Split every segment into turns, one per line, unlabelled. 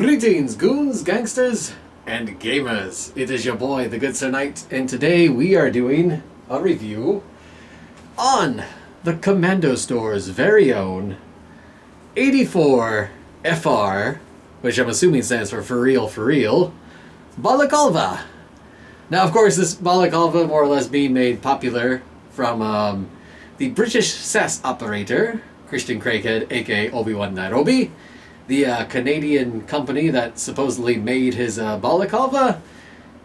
Greetings, goons, gangsters, and gamers. It is your boy, the Good Sir Knight, and today we are doing a review on the Kommandostore's very own 84 FR, which I'm assuming stands for real, Balaclava. Now, of course, this Balaclava more or less being made popular from the British SAS operator, Christian Craighead, aka Obi-Wan Nairobi, the Canadian company that supposedly made his Balaclava,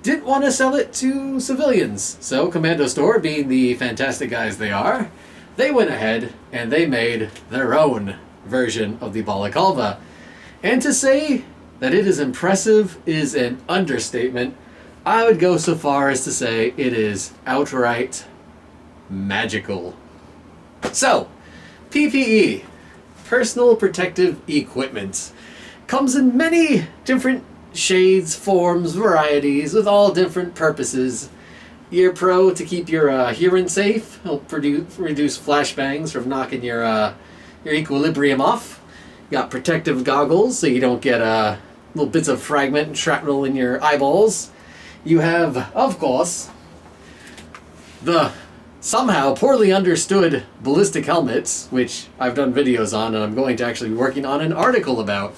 didn't want to sell it to civilians. So Kommandostore, being the fantastic guys they are, they went ahead and they made their own version of the Balaclava. And to say that it is impressive is an understatement. I would go so far as to say it is outright magical. So, PPE, personal protective equipment, comes in many different shades, forms, varieties, with all different purposes. Ear Pro to keep your hearing safe, help reduce flashbangs from knocking your equilibrium off. You got protective goggles so you don't get little bits of fragment and shrapnel in your eyeballs. You have, of course, the somehow poorly understood ballistic helmets, which I've done videos on and I'm going to actually be working on an article about,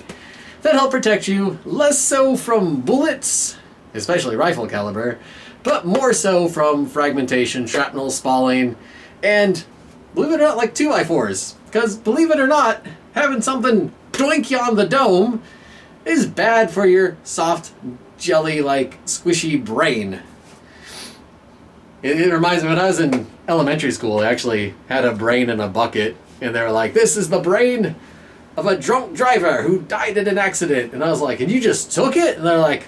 that help protect you less so from bullets, especially rifle caliber, but more so from fragmentation, shrapnel, spalling, and believe it or not, like 2x4s. Because believe it or not, having something doink you on the dome is bad for your soft, jelly-like, squishy brain. It reminds me when I was in elementary school, I actually had a brain in a bucket, and they were like, this is the brain of a drunk driver who died in an accident. And I was like, and you just took it? And they're like,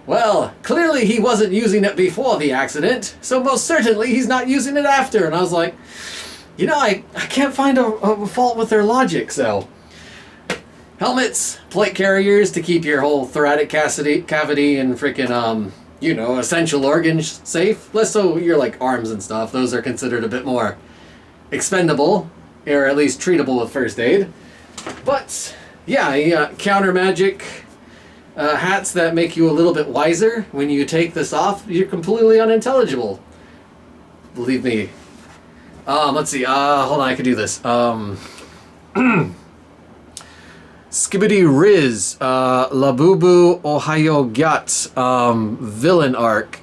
well, clearly he wasn't using it before the accident, so most certainly he's not using it after. And I was like, you know, I can't find a fault with their logic, so. Helmets, plate carriers to keep your whole thoracic cavity and freaking, essential organs safe. Less so your, like, arms and stuff. Those are considered a bit more expendable, or at least treatable with first aid. But, yeah, you got counter magic hats that make you a little bit wiser. When you take this off, you're completely unintelligible. Believe me. Let's see. Hold on, I can do this. Skibbity Riz, Labubu Ohio Gyat, Villain Arc.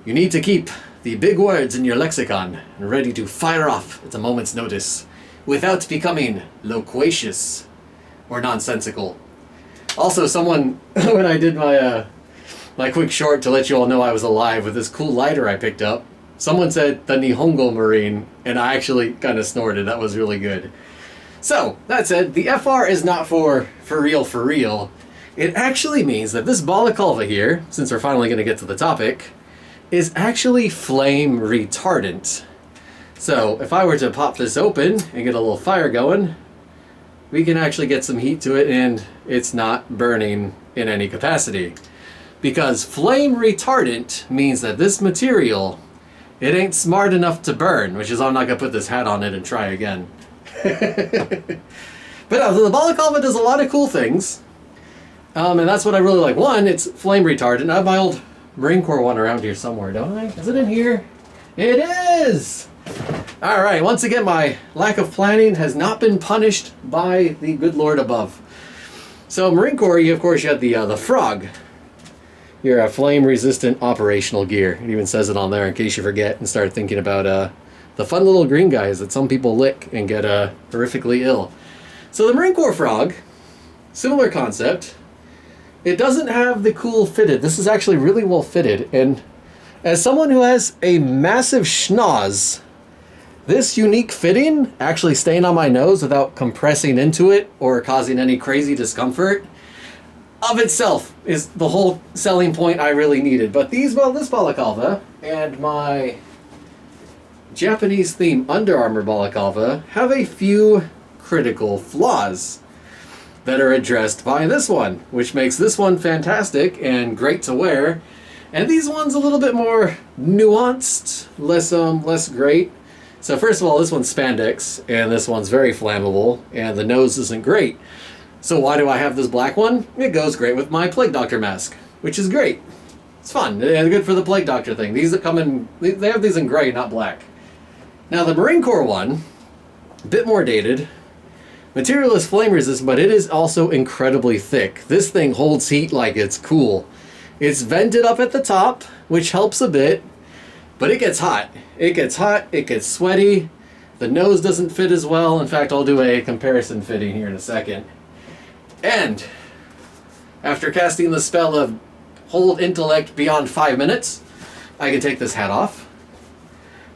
You need to keep the big words in your lexicon and ready to fire off at a moment's notice without becoming loquacious or nonsensical. Also, someone, when I did my quick short to let you all know I was alive with this cool lighter I picked up, someone said the Nihongo Marine, and I actually kind of snorted. That was really good. So, that said, the FR is not for real. It actually means that this Balaclava here, since we're finally going to get to the topic, is actually flame retardant. So, if I were to pop this open and get a little fire going, we can actually get some heat to it and it's not burning in any capacity. Because flame retardant means that this material, it ain't smart enough to burn, which is I'm not going to put this hat on it and try again. But the Balaclava does a lot of cool things. And that's what I really like. One, it's flame retardant. I have my old Marine Corps one around here somewhere, don't I? Is it in here? It is! Alright, once again, my lack of planning has not been punished by the good Lord above. So, Marine Corps, of course, you have the FROG. Your flame-resistant operational gear. It even says it on there in case you forget and start thinking about the fun little green guys that some people lick and get horrifically ill. So the Marine Corps FROG, similar concept. It doesn't have the cool fitted. This is actually really well fitted. And as someone who has a massive schnoz, this unique fitting, actually staying on my nose without compressing into it or causing any crazy discomfort, of itself is the whole selling point I really needed. But this Balaclava and my Japanese theme Under Armour Balaclava have a few critical flaws that are addressed by this one, which makes this one fantastic and great to wear, and these ones a little bit more nuanced, less great. So first of all, this one's spandex, and this one's very flammable, and the nose isn't great. So why do I have this black one? It goes great with my Plague Doctor mask, which is great. It's fun, and good for the Plague Doctor thing. These that come in, they have these in gray, not black. Now the Marine Corps one, a bit more dated. Material is flame resistant, but it is also incredibly thick. This thing holds heat like it's cool. It's vented up at the top, which helps a bit, but it gets hot. It gets hot, it gets sweaty. The nose doesn't fit as well. In fact, I'll do a comparison fitting here in a second. And after casting the spell of Hold Intellect beyond 5 minutes, I can take this hat off.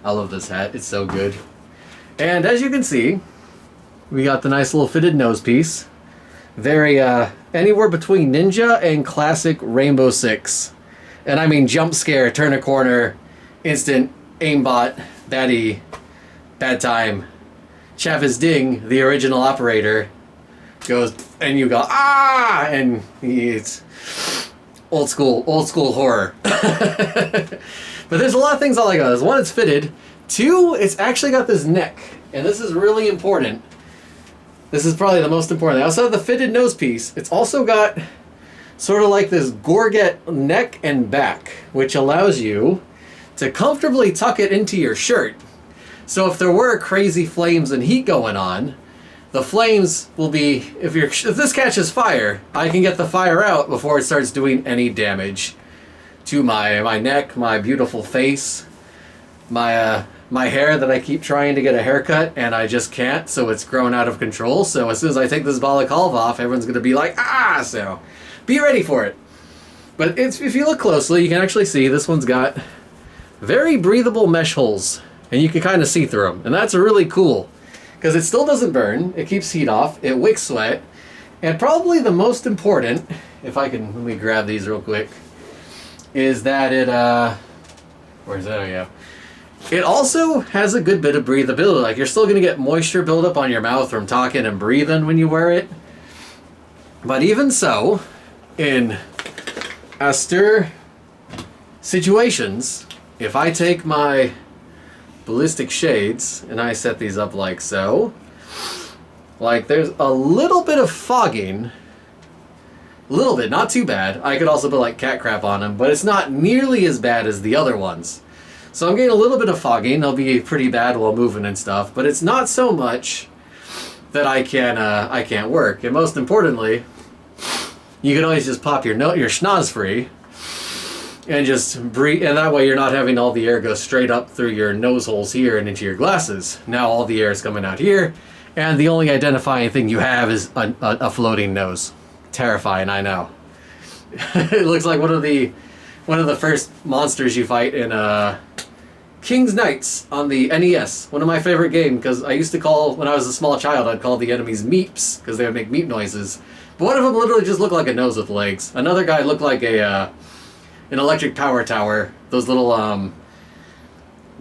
I love this hat, it's so good. And as you can see, we got the nice little fitted nose piece. Very, anywhere between Ninja and classic Rainbow Six. And I mean jump scare, turn a corner, instant, aimbot, baddie, bad time. Chavis Ding, the original operator, goes, and you go, ah! And it's old school horror. But there's a lot of things I like about this. One, it's fitted. Two, it's actually got this neck. And this is really important. This is probably the most important. I also have the fitted nose piece. It's also got sort of like this gorget neck and back, which allows you to comfortably tuck it into your shirt. So if there were crazy flames and heat going on, the flames will be, if this catches fire, I can get the fire out before it starts doing any damage to my neck, my beautiful face, my hair that I keep trying to get a haircut and I just can't, so it's grown out of control. So as soon as I take this balaclava off, everyone's going to be like, ah! So be ready for it. But if you look closely, you can actually see this one's got very breathable mesh holes, and you can kind of see through them. And that's really cool, because it still doesn't burn, it keeps heat off, it wicks sweat, and probably the most important, if I can, let me grab these real quick, is that it, where's that? Oh, yeah. It also has a good bit of breathability. Like, you're still going to get moisture buildup on your mouth from talking and breathing when you wear it. But even so, in austere situations, if I take my ballistic shades and I set these up like so, like there's a little bit of fogging, a little bit, not too bad. I could also put like cat crap on them, but it's not nearly as bad as the other ones. So I'm getting a little bit of fogging. They'll be pretty bad while moving and stuff, but it's not so much that I can't work. And most importantly, you can always just pop your schnoz free and just breathe, and that way you're not having all the air go straight up through your nose holes here and into your glasses. Now all the air is coming out here, and the only identifying thing you have is a floating nose. Terrifying, I know. It looks like one of the first monsters you fight in King's Knights on the NES. One of my favorite games, because I used to call, when I was a small child, I'd call the enemies meeps, because they would make meep noises. But one of them literally just looked like a nose with legs. Another guy looked like an electric power tower. Those little,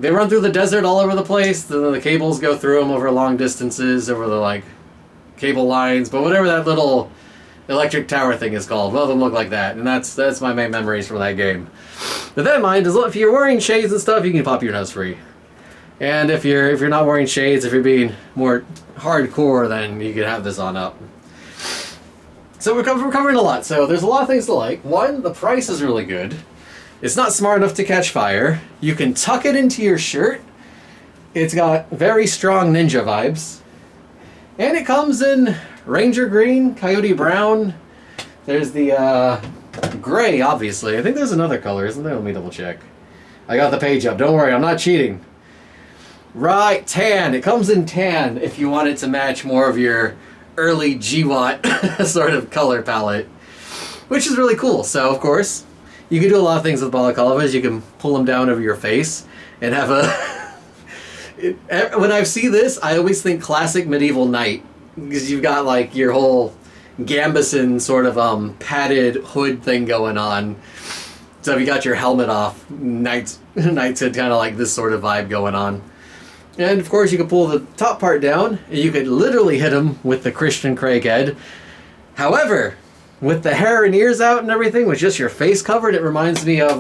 they run through the desert all over the place, then the cables go through them over long distances, over the, like, cable lines, but whatever that little electric tower thing is called. One of them look like that, and that's my main memories from that game. With that in mind, if you're wearing shades and stuff, you can pop your nose free. And if you're not wearing shades, if you're being more hardcore, then you can have this on up. So we're covering a lot. So there's a lot of things to like. One, the price is really good. It's not smart enough to catch fire. You can tuck it into your shirt. It's got very strong ninja vibes. And it comes in Ranger Green, Coyote Brown. There's the gray, obviously. I think there's another color, isn't there? Let me double check. I got the page up. Don't worry, I'm not cheating. Right, tan. It comes in tan if you want it to match more of your early GWAT sort of color palette, which is really cool. So, of course, you can do a lot of things with balaclavas. You can pull them down over your face and have a... When I see this, I always think classic medieval knight, because you've got like your whole gambeson sort of padded hood thing going on. So if you got your helmet off, knight's head, kind of like this sort of vibe going on. And of course you could pull the top part down and you could literally hit him with the Christian Craig head. However, with the hair and ears out and everything, with just your face covered, it reminds me of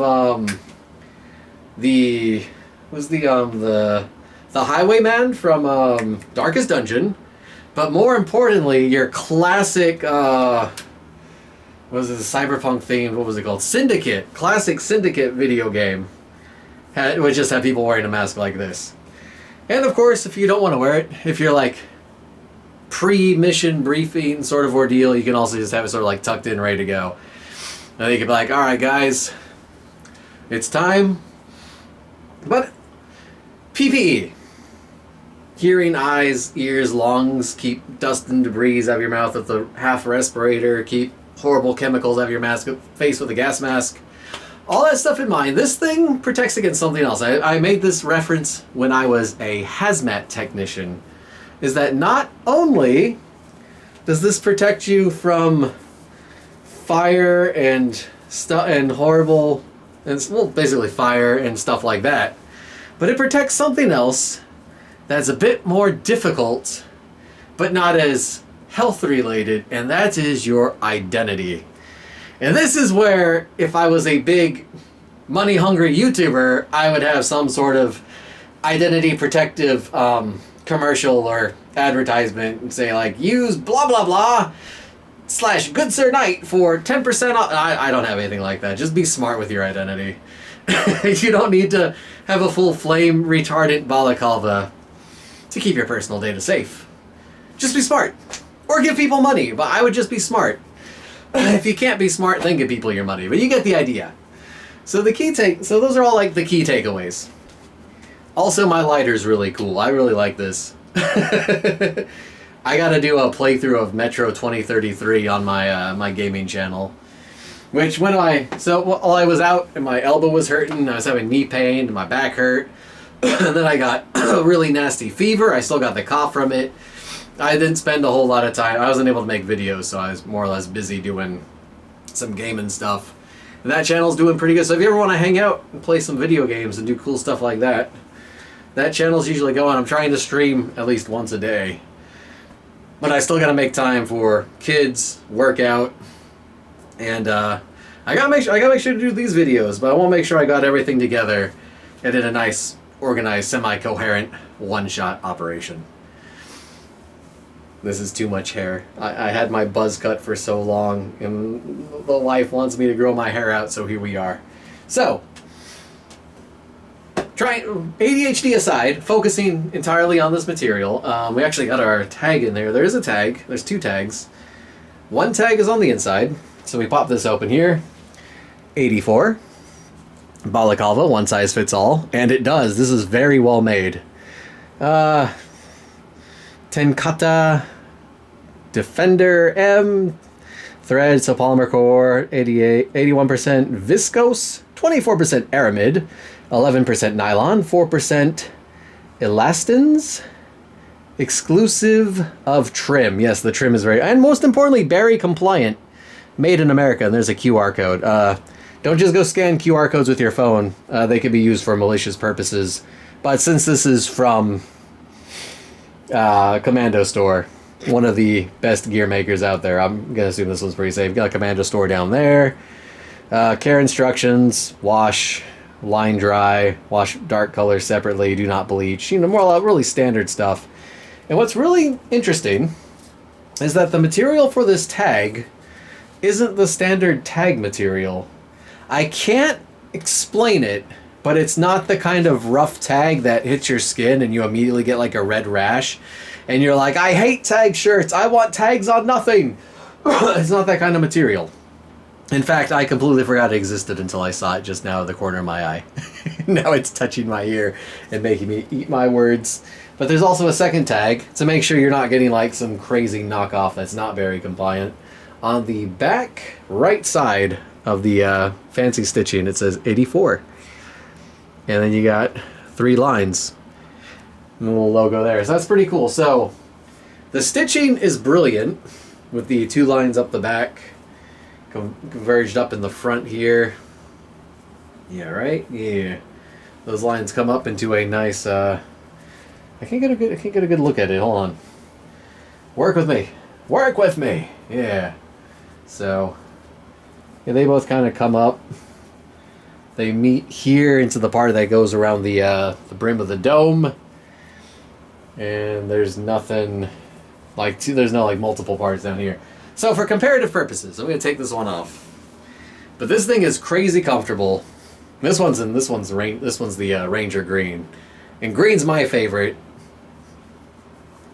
the the Highwayman from Darkest Dungeon, but more importantly, your classic, what was it, the cyberpunk themed, what was it called? Syndicate. Classic Syndicate video game. It would just have people wearing a mask like this. And of course, if you don't want to wear it, if you're like pre-mission briefing sort of ordeal, you can also just have it sort of like tucked in, ready to go. And you can be like, alright guys, it's time. But PPE. Hearing, eyes, ears, lungs, keep dust and debris out of your mouth with a half respirator, keep horrible chemicals out of your mask, face with a gas mask. All that stuff in mind. This thing protects against something else. I made this reference when I was a hazmat technician. Is that not only does this protect you from fire and stuff and horrible, and well, basically fire and stuff like that, but it protects something else that's a bit more difficult, but not as health related, and that is your identity. And this is where, if I was a big money hungry YouTuber, I would have some sort of identity protective commercial or advertisement and say like, use blah blah blah / Good Sir Knight for 10% off. I don't have anything like that. Just be smart with your identity. You don't need to have a full flame retardant balaclava to keep your personal data safe. Just be smart. Or give people money, but I would just be smart. If you can't be smart, then give people your money. But you get the idea. So those are all like the key takeaways. Also, my lighter's really cool. I really like this. I gotta do a playthrough of Metro 2033 on my my gaming channel. Which while I was out and my elbow was hurting, I was having knee pain, and my back hurt, and then I got a really nasty fever. I still got the cough from it. I didn't spend a whole lot of time. I wasn't able to make videos, so I was more or less busy doing some gaming stuff. And that channel's doing pretty good. So if you ever want to hang out and play some video games and do cool stuff like that, that channel's usually going. I'm trying to stream at least once a day. But I still gotta make time for kids, workout, and I gotta make sure to do these videos, but I want to make sure I got everything together and in a nice, organized, semi-coherent, one-shot operation. This is too much hair. I had my buzz cut for so long, and the life wants me to grow my hair out, so here we are. So, ADHD aside, focusing entirely on this material, we actually got our tag in there. There is a tag. There's two tags. One tag is on the inside, so we pop this open here. 84. Balaclava, one size fits all. And it does. This is very well made. Tenkata Defender M thread, so polymer core, 81% viscose, 24% aramid, 11% nylon, 4% elastins, exclusive of trim. Yes, the trim is very, and most importantly, berry compliant, made in America. And there's a QR code. Don't just go scan QR codes with your phone. They could be used for malicious purposes. But since this is from Kommandostore, one of the best gear makers out there, I'm gonna assume this one's pretty safe. Got a Kommandostore down there. Care instructions: wash, line dry, wash dark colors separately, do not bleach. You know, more really standard stuff. And what's really interesting is that the material for this tag isn't the standard tag material. I can't explain it, but it's not the kind of rough tag that hits your skin and you immediately get like a red rash and you're like, I hate tag shirts, I want tags on nothing. It's not that kind of material. In fact, I completely forgot it existed until I saw it just now at the corner of my eye. Now it's touching my ear and making me eat my words. But there's also a second tag to make sure you're not getting like some crazy knockoff that's not very compliant. On the back right side of the fancy stitching, it says 84. And then you got 3 lines. And a little logo there. So that's pretty cool. So the stitching is brilliant with the 2 lines up the back, converged up in the front here. Yeah, right? Yeah. Those lines come up into a nice I can't get a good look at it. Hold on. Work with me. Work with me. Yeah. So yeah, they both kind of come up. They meet here into the part that goes around the brim of the dome. And there's nothing like there's no like multiple parts down here. So for comparative purposes, I'm gonna take this one off. But this thing is crazy comfortable. This one's the Ranger green, and green's my favorite.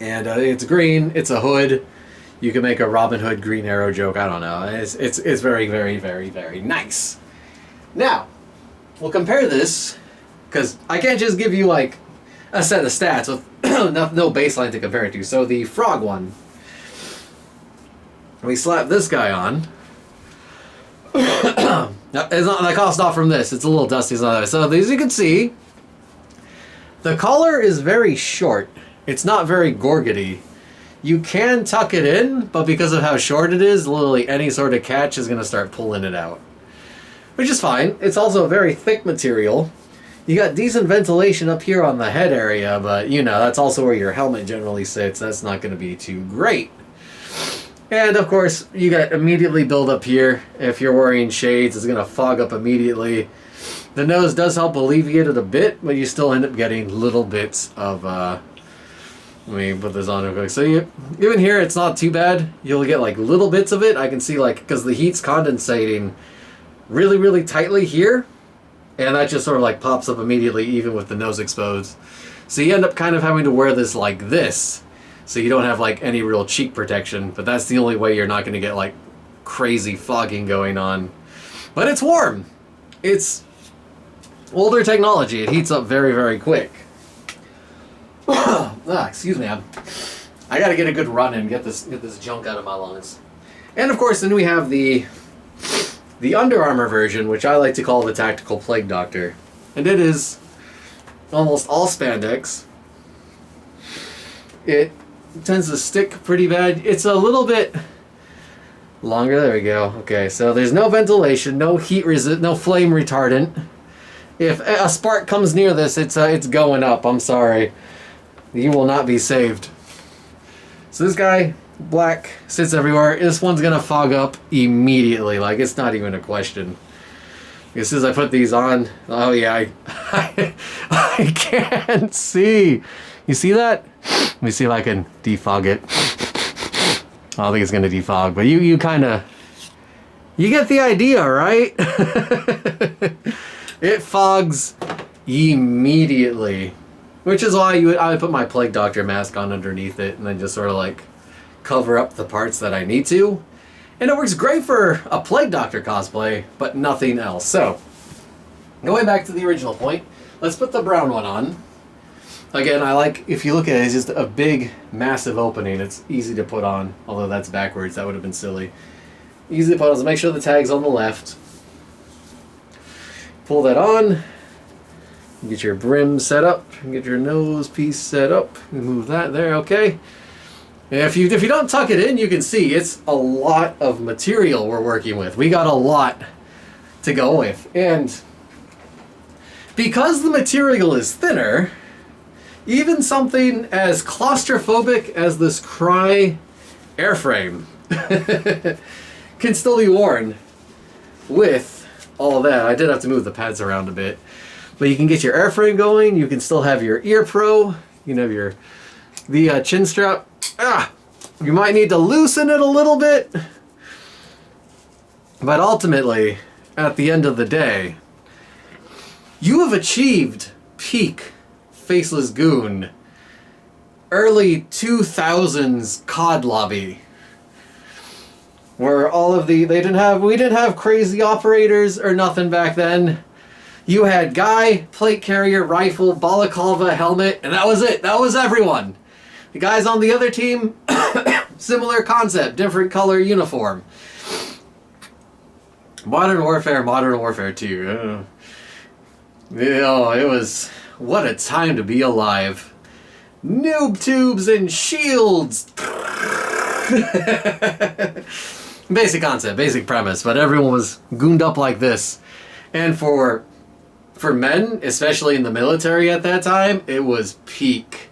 And it's green. It's a hood. You can make a Robin Hood Green Arrow joke. I don't know. It's very, very, very, very nice. Now, we'll compare this, because I can't just give you like a set of stats with no baseline to compare it to. So the Frog one, we slap this guy on. It's not the cost off from this. It's a little dusty. So as you can see, the collar is very short. It's not very gorgety. You can tuck it in, but because of how short it is, literally any sort of catch is going to start pulling it out. Which is fine. It's also a very thick material. You got decent ventilation up here on the head area, but you know, that's also where your helmet generally sits. That's not going to be too great. And of course, you got immediately build up here. If you're wearing shades, it's going to fog up immediately. The nose does help alleviate it a bit, but you still end up getting little bits of... Let me put this on real quick. So even here, it's not too bad. You'll get like little bits of it. I can see like, because the heat's condensating really, really tightly here. And that just sort of like pops up immediately, even with the nose exposed. So you end up kind of having to wear this like this. So you don't have like any real cheek protection. But that's the only way you're not going to get like crazy fogging going on. But it's warm. It's older technology. It heats up very, very quick. Excuse me, I gotta get a good run in, get this junk out of my lungs. And of course, then we have the Under Armour version, which I like to call the Tactical Plague Doctor. And it is almost all spandex. It tends to stick pretty bad. It's a little bit longer. There we go. Okay, so there's no ventilation, no heat resist, no flame retardant. If a spark comes near this, it's going up. I'm sorry. You will not be saved. So this guy, black, sits everywhere. This one's gonna fog up immediately. Like, it's not even a question. As soon as I put these on, oh yeah, I can't see. You see that? Let me see if I can defog it. I don't think it's gonna defog, but you kind of, you get the idea, right? It fogs immediately. Which is why I would put my Plague Doctor mask on underneath it and then just sort of like cover up the parts that I need to. And it works great for a Plague Doctor cosplay, but nothing else. So, going back to the original point, let's put the brown one on. Again, I like, if you look at it, it's just a big, massive opening. It's easy to put on, although that's backwards. That would have been silly. Easy to put on, so make sure the tag's on the left. Pull that on. Get your brim set up, get your nose piece set up, move that there, okay? And if you don't tuck it in, you can see it's a lot of material we're working with. We got a lot to go with. And because the material is thinner, even something as claustrophobic as this Cry airframe can still be worn with all that. I did have to move the pads around a bit. But you can get your airframe going. You can still have your ear pro. You can have the chin strap. You might need to loosen it a little bit. But ultimately, at the end of the day, you have achieved peak Faceless Goon. Early 2000s COD lobby. Where all of we didn't have crazy operators or nothing back then. You had guy, plate carrier, rifle, balaclava, helmet, and that was it. That was everyone. The guys on the other team, similar concept, different color uniform. Modern Warfare 2. It was, what a time to be alive. Noob tubes and shields. Basic concept, basic premise, but everyone was gooned up like this. And for men, especially in the military at that time, it was peak.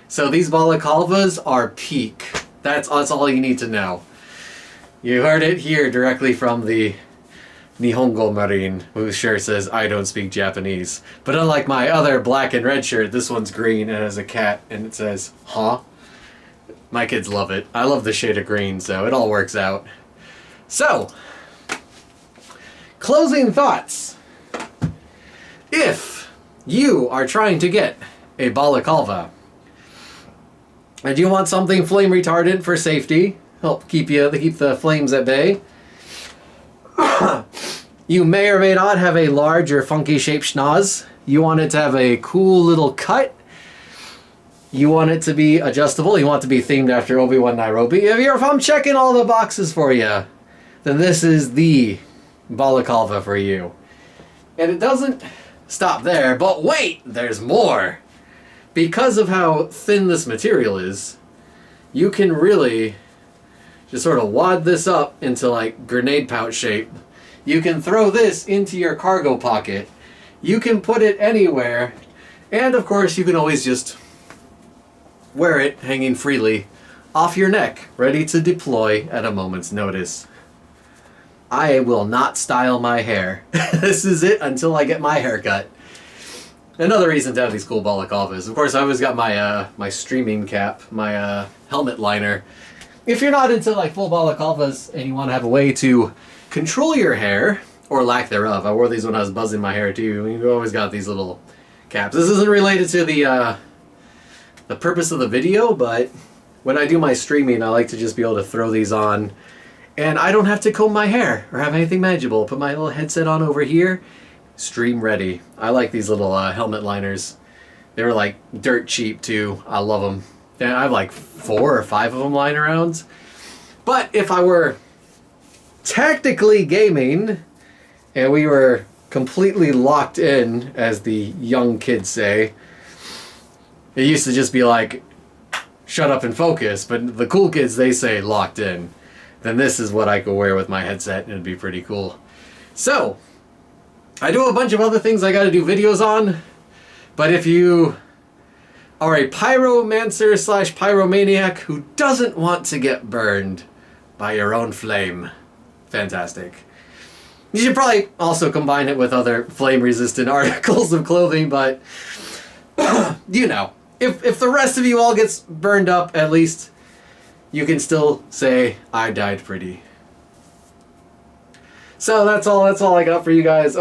So these balaclavas are peak. That's all you need to know. You heard it here directly from the Nihongo Marin, whose shirt says, I don't speak Japanese. But unlike my other black and red shirt, this one's green and has a cat and it says, huh? My kids love it. I love the shade of green, so it all works out. So, closing thoughts. If you are trying to get a balaclava and you want something flame retardant for safety, help keep the flames at bay, you may or may not have a large or funky shaped schnoz. You want it to have a cool little cut. You want it to be adjustable. You want it to be themed after Obi-Wan Nairobi. If I'm checking all the boxes for you, then this is the balaclava for you. And it doesn't stop there, but wait, there's more. Because of how thin this material is, you can really just sort of wad this up into like grenade pouch shape. You can throw this into your cargo pocket. You can put it anywhere. And of course, you can always just wear it hanging freely off your neck, ready to deploy at a moment's notice. I will not style my hair. This is it until I get my hair cut. Another reason to have these cool balaclavas. Of course, I always got my my streaming cap, my helmet liner. If you're not into like full balaclavas and you want to have a way to control your hair, or lack thereof. I wore these when I was buzzing my hair too. We've always got these little caps. This isn't related to the purpose of the video, but when I do my streaming, I like to just be able to throw these on, and I don't have to comb my hair or have anything manageable. Put my little headset on over here, stream ready. I like these little helmet liners. They were like dirt cheap too. I love them. And I have like 4 or 5 of them lying around. But if I were tactically gaming and we were completely locked in, as the young kids say, it used to just be like, shut up and focus, but the cool kids, they say locked in. Then this is what I could wear with my headset and it'd be pretty cool. So, I do a bunch of other things I gotta do videos on, but if you are a pyromancer slash pyromaniac who doesn't want to get burned by your own flame, fantastic. You should probably also combine it with other flame-resistant articles of clothing, but you know, if the rest of you all gets burned up, at least you can still say, I died pretty. So that's all I got for you guys.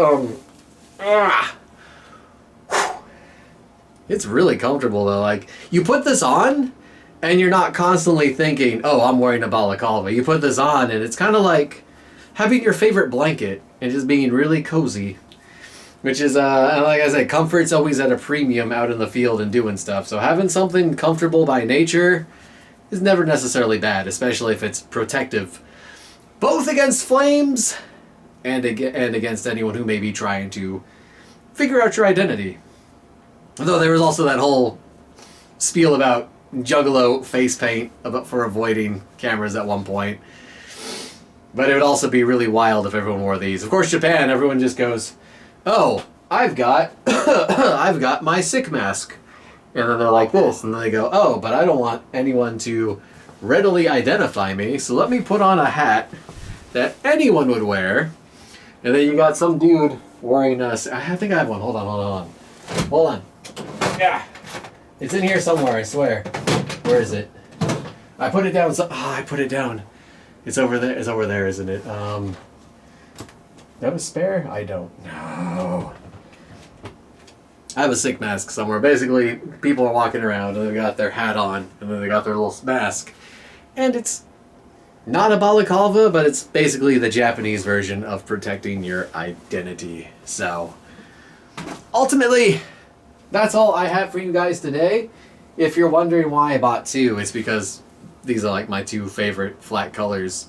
It's really comfortable though. Like, you put this on and you're not constantly thinking, oh, I'm wearing a balaclava. You put this on and it's kind of like having your favorite blanket and just being really cozy. Which is, like I said, comfort's always at a premium out in the field and doing stuff. So having something comfortable by nature is never necessarily bad, especially if it's protective, both against flames and against anyone who may be trying to figure out your identity. Although there was also that whole spiel about Juggalo face paint for avoiding cameras at one point. But it would also be really wild if everyone wore these. Of course, Japan, everyone just goes, oh, I've got I've got my sick mask. And then they're like this, and then they go, oh, but I don't want anyone to readily identify me, so let me put on a hat that anyone would wear. And then you got some dude wearing a, I think I have one, hold on. Yeah, it's in here somewhere, I swear. Where is it? I put it down, I put it down. It's over there, isn't it? Do I have a spare? I don't know. I have a sick mask somewhere. Basically, people are walking around and they've got their hat on and then they got their little mask. And it's not a balaclava, but it's basically the Japanese version of protecting your identity. So, ultimately, that's all I have for you guys today. If you're wondering why I bought 2, it's because these are like my 2 favorite flat colors.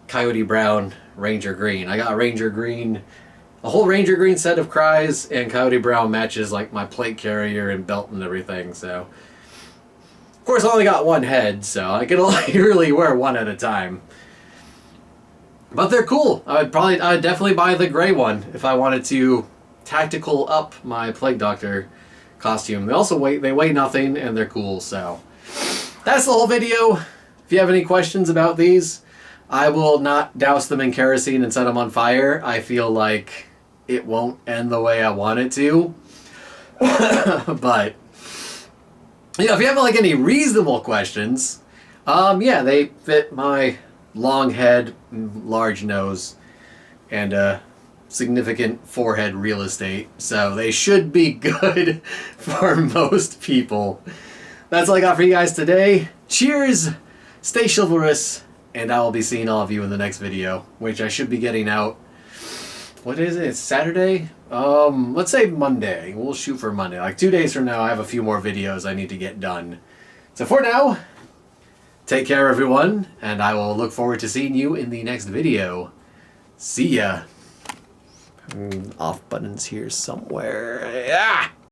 Coyote Brown, Ranger Green. I got Ranger Green, a whole Ranger Green set of cries, and Coyote Brown matches like my plate carrier and belt and everything, so. Of course, I only got 1 head, so I can only really wear 1 at a time. But they're cool. I'd definitely buy the gray one if I wanted to tactical up my Plague Doctor costume. They weigh nothing and they're cool, so. That's the whole video. If you have any questions about these, I will not douse them in kerosene and set them on fire. I feel like it won't end the way I want it to. But, you know, if you have like any reasonable questions, yeah, they fit my long head, large nose, and significant forehead real estate. So they should be good for most people. That's all I got for you guys today. Cheers, stay chivalrous, and I will be seeing all of you in the next video, which I should be getting out. What is it? It's Saturday? Let's say Monday. We'll shoot for Monday. Like 2 days from now, I have a few more videos I need to get done. So for now, take care everyone, and I will look forward to seeing you in the next video. See ya. Off buttons here somewhere. Yeah!